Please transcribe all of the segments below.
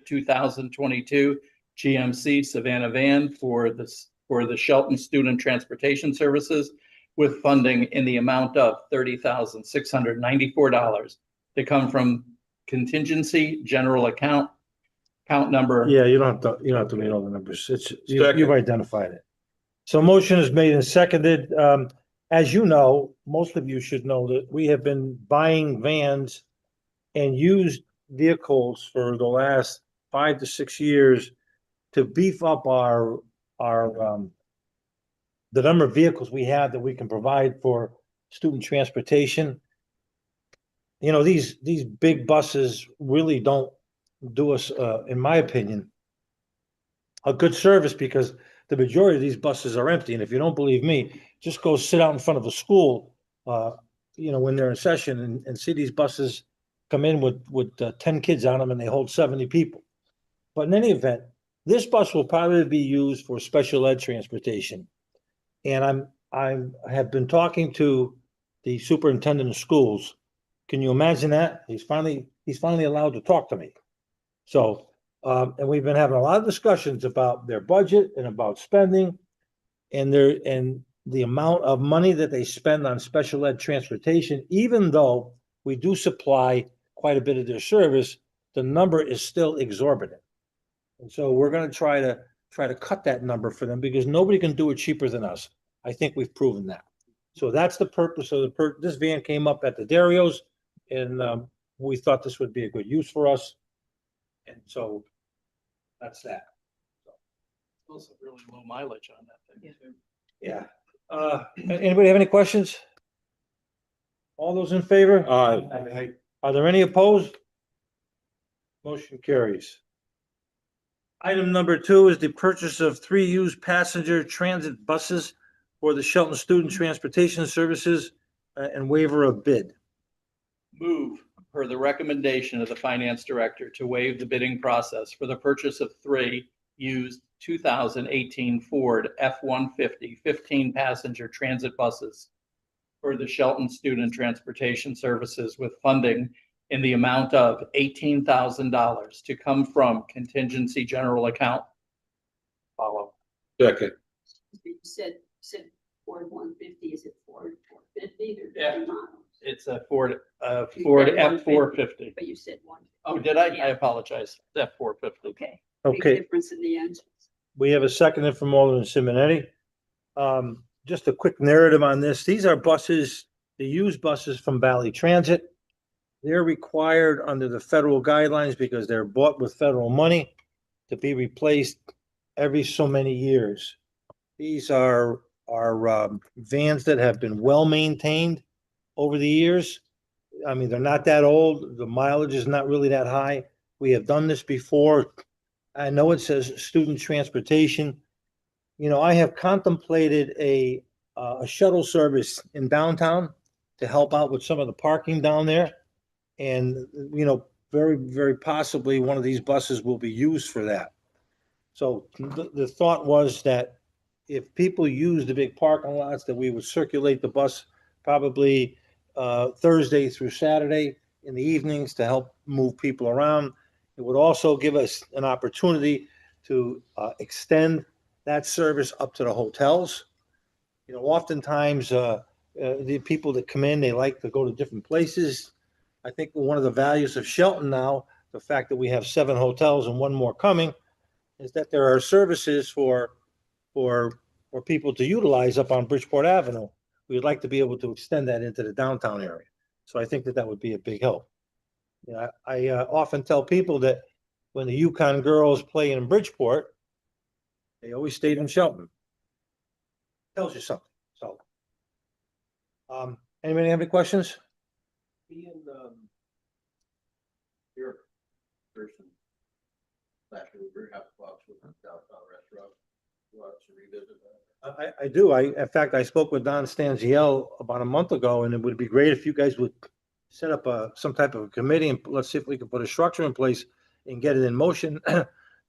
2022 GMC Savannah van for the Shelton Student Transportation Services with funding in the amount of $30,694 to come from contingency general account number. Yeah, you don't have to read all the numbers. You've identified it. So motion is made and seconded. As you know, most of you should know that we have been buying vans and used vehicles for the last 5 to 6 years to beef up the number of vehicles we have that we can provide for student transportation. You know, these big buses really don't do us, in my opinion, a good service, because the majority of these buses are empty. And if you don't believe me, just go sit out in front of a school, when they're in session and see these buses come in with 10 kids on them and they hold 70 people. But in any event, this bus will probably be used for special ed transportation. And I have been talking to the superintendent of schools. Can you imagine that? He's finally allowed to talk to me. So, and we've been having a lot of discussions about their budget and about spending and the amount of money that they spend on special ed transportation. Even though we do supply quite a bit of their service, the number is still exorbitant. And so we're going to try to cut that number for them, because nobody can do it cheaper than us. I think we've proven that. So that's the purpose of this van came up at the Dario's, and we thought this would be a good use for us. And so that's that. Also really low mileage on that thing too. Yeah. Anybody have any questions? All those in favor? Aye. Are there any opposed? Motion carries. Item number 2 is the purchase of 3 used passenger transit buses for the Shelton Student Transportation Services and waiver of bid. Move per the recommendation of the finance director to waive the bidding process for the purchase of 3 used 2018 Ford F-150 15-passenger transit buses for the Shelton Student Transportation Services with funding in the amount of $18,000 to come from contingency general account. Follow. Second. You said Ford 150, is it Ford 450 or Yeah. different models? It's a Ford said F-450. But you said 150. Oh, did I? Yeah. I apologize. F-450. Okay. Okay. Big difference in the engines. We have a second from Alderman Simonetti. Just a quick narrative on this. These are buses, the used buses from Valley Transit. They're required under the federal guidelines, because they're bought with federal money, to be replaced every so many years. These are vans that have been well maintained over the years. I mean, they're not that old. The mileage is not really that high. We have done this before. I know it says student transportation. You know, I have contemplated a shuttle service in downtown to help out with some of the parking down there. And, you know, very, very possibly one of these buses will be used for that. So the thought was that if people use the big parking lots, that we would circulate the bus probably Thursday through Saturday in the evenings to help move people around. It would also give us an opportunity to extend that service up to the hotels. You know, oftentimes the people that come in, they like to go to different places. I think one of the values of Shelton now, the fact that we have 7 hotels and 1 more coming, is that there are services for people to utilize up on Bridgeport Avenue. We'd like to be able to extend that into the downtown area. So I think that would be a big help. You know, I often tell people that when the UConn girls play in Bridgeport, they always stayed in Shelton. Tells you something. So, anybody have any questions? Being your person, actually, we're half box with downtown restaurant. You want to revisit that? I do. In fact, I spoke with Don Stanziel about a month ago, and it would be great if you guys would set up some type of a committee, and let's see if we can put a structure in place and get it in motion.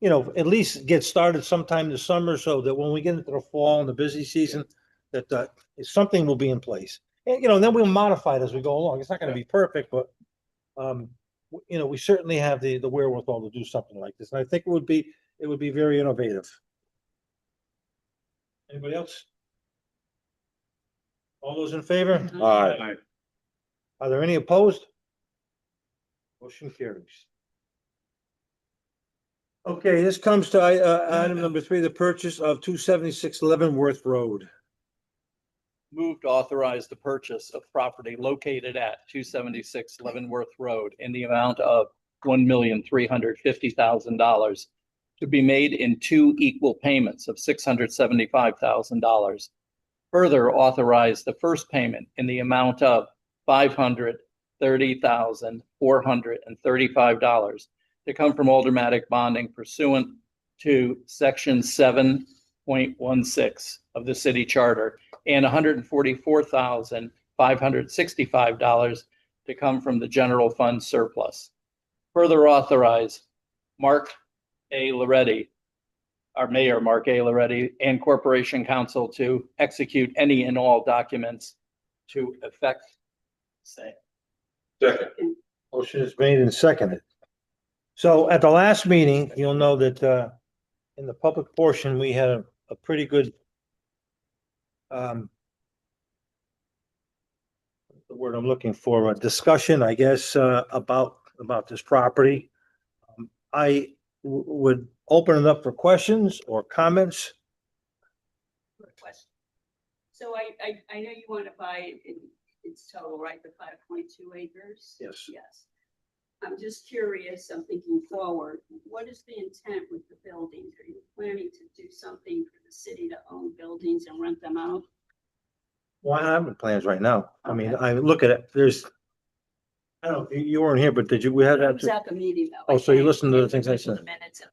You know, at least get started sometime this summer, so that when we get into the fall and the busy season, that something will be in place. And, you know, then we'll modify it as we go along. It's not going to be perfect, but you know, we certainly have the wherewithal to do something like this. And I think it would be very innovative. Anybody else? All those in favor? Aye. Are there any opposed? Motion carries. Okay, this comes to item number 3, the purchase of 276 Leavenworth Road. Move to authorize the purchase of property located at 276 Leavenworth Road in the amount of $1,350,000 to be made in 2 equal payments of $675,000. Further authorize the first payment in the amount of $530,435 to come from Aldermatic bonding pursuant to Section 7.16 of the city charter, and $144,565 to come from the general fund surplus. Further authorize Mark A. Loretti, our mayor, Mark A. Loretti, and Corporation Counsel to execute any and all documents to effect same. Second. Motion is made and seconded. So at the last meeting, you'll know that in the public portion, we had a pretty good the word I'm looking for, a discussion, I guess, about this property. I would open it up for questions or comments. Question. So I know you want to buy it in its total, right, the 5.2 acres? Yes. Yes. I'm just curious, I'm thinking forward, what is the intent with the buildings? Are you planning to do something for the city to own buildings and rent them out? Well, I have plans right now. I mean, I look at it, I don't, you weren't here, but we had I was that. at the meeting though. Oh, so you I listened to the think things I the said. minutes and-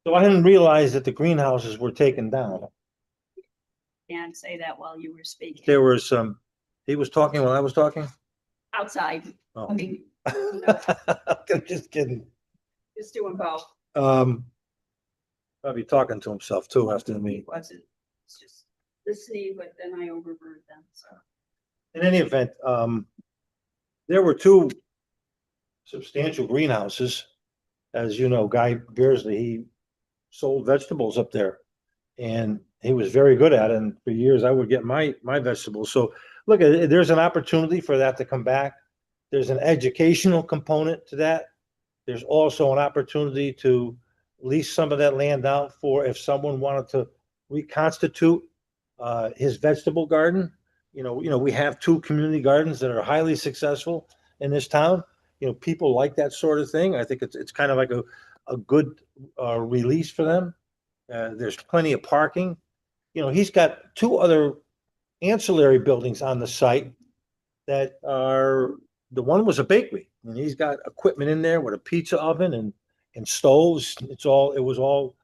So I didn't realize that the greenhouses were taken down. Can't say that while you were speaking. There was some, he was talking while I was talking? Outside, Oh. I mean, I'm just kidding. just doing both. Probably talking to himself too after the It meeting. wasn't, it's just listening, but then I overheard them, so. In any event, there were 2 substantial greenhouses. As you know, Guy Beersley, he sold vegetables up there. And he was very good at it. And for years, I would get my vegetables. So look, there's an opportunity for that to come back. There's an educational component to that. There's also an opportunity to lease some of that land out for if someone wanted to reconstitute his vegetable garden. You know, we have 2 community gardens that are highly successful in this town. You know, people like that sort of thing. I think it's kind of like a good release for them. There's plenty of parking. You know, he's got 2 other ancillary buildings on the site that are, the one was a bakery, and he's got equipment in there with a pizza oven and stoves. It was all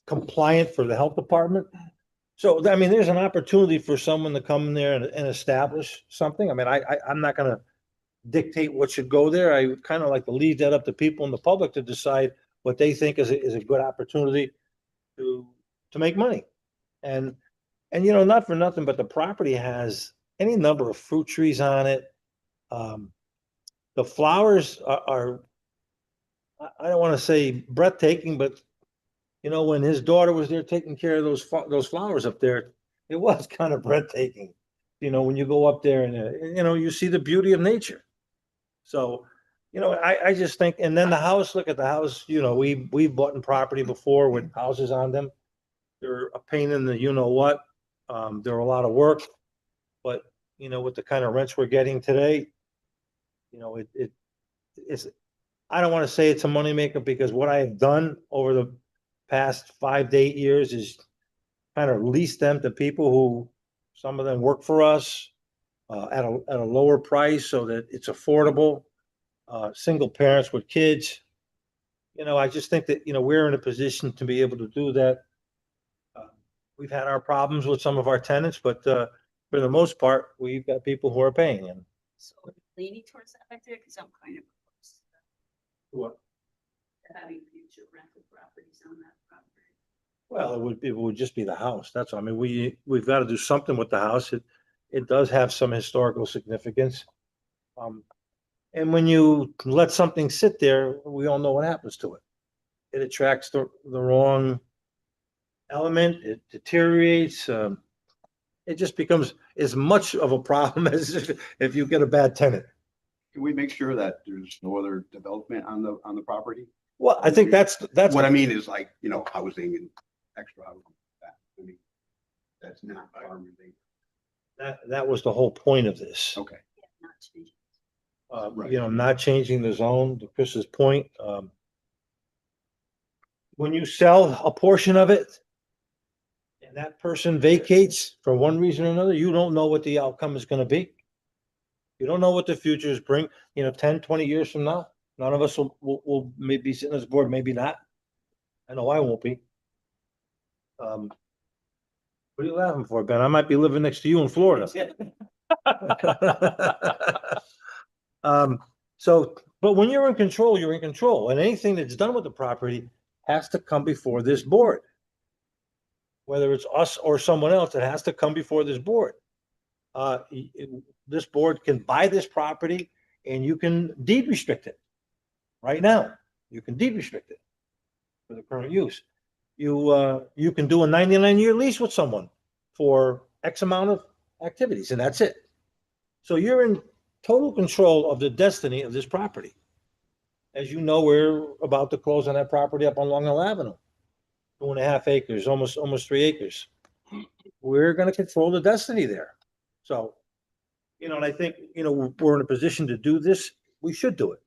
compliant for the health department. So, I mean, there's an opportunity for someone to come in there and establish something. I mean, I'm not gonna dictate what should go there. I kind of like to leave that up to people in the public to decide what they think is a good opportunity to make money. And you know, not for nothing, but the property has any number of fruit trees on it. The flowers are I don't want to say breathtaking, but you know, when his daughter was there taking care of those flowers up there, it was kind of breathtaking. You know, when you go up there and you know, you see the beauty of nature. So, you know, I just think, and then the house, look at the house, you know, we've bought in property before with houses on them. They're a pain in the, you know what, they're a lot of work, but you know, with the kind of rents we're getting today, you know, it's, I don't want to say it's a moneymaker because what I have done over the past 5 to 8 years is kind of lease them to people who, some of them work for us, at a lower price so that it's affordable. Single parents with kids. You know, I just think that, you know, we're in a position to be able to do that. We've had our problems with some of our tenants, but for the most part, we've got people who are paying. And So leaning towards that back there, because I'm kind of opposed to what? having future rental properties on that property. Well, it would just be the house. That's all. I mean, we've got to do something with the house. It does have some historical significance. And when you let something sit there, we all know what happens to it. It attracts the wrong element, it deteriorates, it just becomes as much of a problem as if you get a bad tenant. Can we make sure that there's no other development on the property? Well, I think that's. What I mean is like, housing and extra housing. That, I mean, that's not farm related. That was the whole point of this. Okay. Not changing. Right. Not changing the zone, to Chris's point. When you sell a portion of it and that person vacates for one reason or another, you don't know what the outcome is gonna be. You don't know what the futures bring, 10, 20 years from now. None of us will maybe sitting as a board, maybe not. I know I won't be. What are you laughing for, Ben? I might be living next to you in Florida. So, but when you're in control, you're in control, and anything that's done with the property has to come before this board. Whether it's us or someone else, it has to come before this board. This board can buy this property and you can deed restrict it. Right now, you can deed restrict it for the current use. You can do a 99-year lease with someone for X amount of activities, and that's it. So you're in total control of the destiny of this property. As you know, we're about to close on that property up on Long Hill Avenue. 2.5 acres, almost 3 acres. We're gonna control the destiny there. So, and I think, we're in a position to do this. We should do it.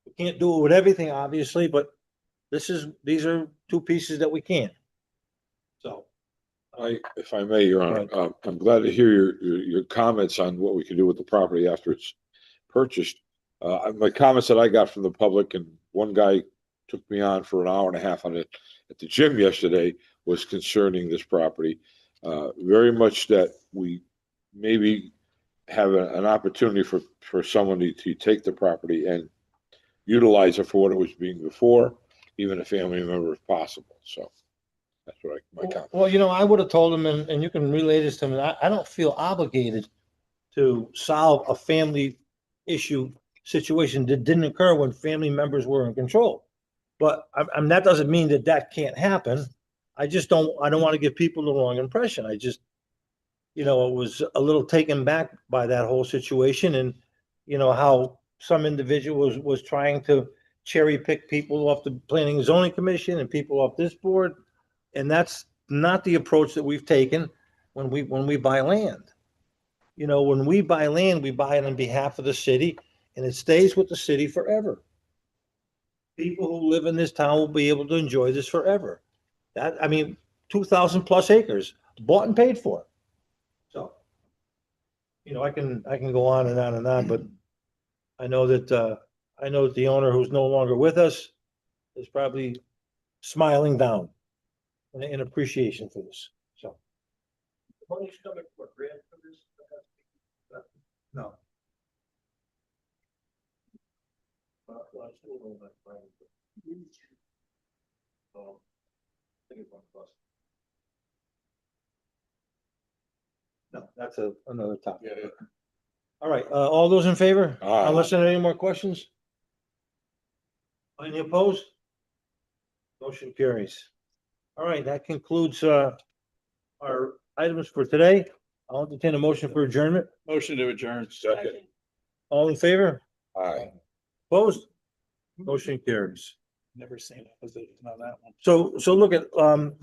We can't do it with everything, obviously, but these are two pieces that we can. So. If I may, Your Honor, I'm glad to hear your comments on what we can do with the property after it's purchased. My comments that I got from the public, and one guy took me on for an hour and a half on it at the gym yesterday, was concerning this property. Very much that we maybe have an opportunity for someone to take the property and utilize it for what it was being before, even a family member if possible. So that's what my comment. Well, I would have told him, and you can relay this to him, I don't feel obligated to solve a family issue situation that didn't occur when family members were in control. But that doesn't mean that can't happen. I don't want to give people the wrong impression. I just, I was a little taken back by that whole situation, and, how some individual was trying to cherry pick people off the Planning and Zoning Commission and people off this board. And that's not the approach that we've taken when we buy land. When we buy land, we buy it on behalf of the city, and it stays with the city forever. People who live in this town will be able to enjoy this forever. 2,000 plus acres, bought and paid for. So, I can go on and on and on, but I know that the owner, who's no longer with us, is probably smiling down in appreciation for this. So. Money's coming for grant for this? No. Well, I still don't have plans, but, I think it's one plus. No, that's another topic. Yeah. All right, all those in favor? Aye. Unless there are any more questions? Any opposed? Motion carries. All right, that concludes, our items for today. I'll entertain a motion for adjournment. Motion to adjourn. Second. All in favor? Aye. Opposed? Motion carries. Never seen a position on that one. So look at, while